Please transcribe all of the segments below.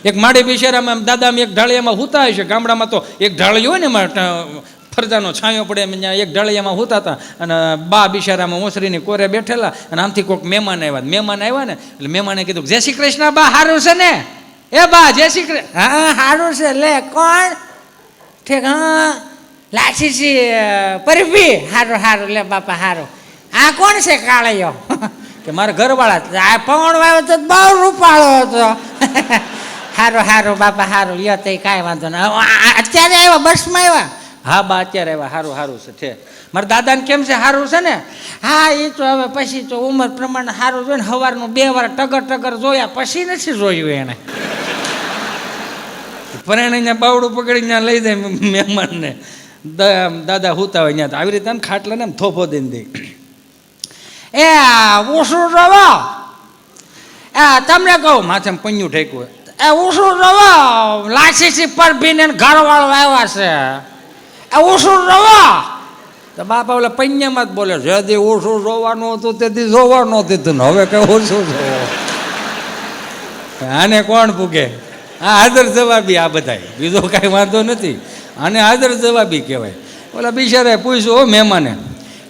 એક માડી બિચારામાં દાદામાં એક ઢાળિયામાં હુતા હશે. ગામડામાં તો એક ઢાળી હોય ને એમાં ફરજાનો છાંયો પડે એમ, ત્યાં એક ઢાળિયામાં હુતા હતા. અને બા બિચારામાં ઓસરીની કોરે બેઠેલા અને આમથી કોઈક મહેમાન આવ્યા ને એટલે મહેમાને કીધું, જય શ્રી કૃષ્ણ બા, સારું છે ને? એ બા જય શ્રી કૃષ્ણ. હા સારું છે. લે કોણ? ઠીક. હા લાઠીજી પરભી. સારું સારું. લે બાપા સારું. આ કોણ છે કાળિયો? કે મારા ઘરવાળા. આ પવન વાવ્યો તો બહુ રૂપાળો હતો. સારું સારું બાપા સારું. લ્યો તે કાંઈ વાંધો નહીં. અત્યારે આવ્યા? બસમાં આવ્યા? હા બા અત્યારે આવ્યા. સારું સારું છે. મારા દાદાને કેમ છે? સારું છે ને? હા એ તો હવે પછી તો ઉંમર પ્રમાણે સારું જોયું ને. સવારનું 2 વાર ટગર જોયા, પછી નથી જોયું એને. પરણીને બાવડું પકડીને લઈ જાય મહેમાનને. દાદા હુતા હોય ત્યાં આવી રીતે ખાટલા ને થોભો દઈને દે. એ ઉસું રવો, તમને કહું, માથે પન્યું ઠેકવું. એ ઉસું રવો, લાસીસી પરભીને ઘરવાળો આવ્યા છે. એ ઉસું રવો. તો બાપા ઓલા પન્યામાં જ બોલે, જેથી ઓછું જોવાનું હતું તેથી જોવા નહોતું ને હવે કઈ ઓછું જોવો. આને કોણ પૂગે? આ હાજર જવાબી. આ બધાય બીજો કાંઈ વાંધો નથી. આને હાજર જવાબી કહેવાય. ઓલા બિચારાએ પૂછ્યું હો મહેમાને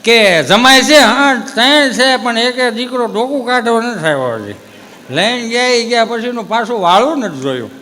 કે જમાય છે? હા ત્યાં છે, પણ એક દીકરો ડોકું કાઢવા નથી આવ્યો હજી. લઈને ગયા પછીનું પાછું વાળું નથી જોયું.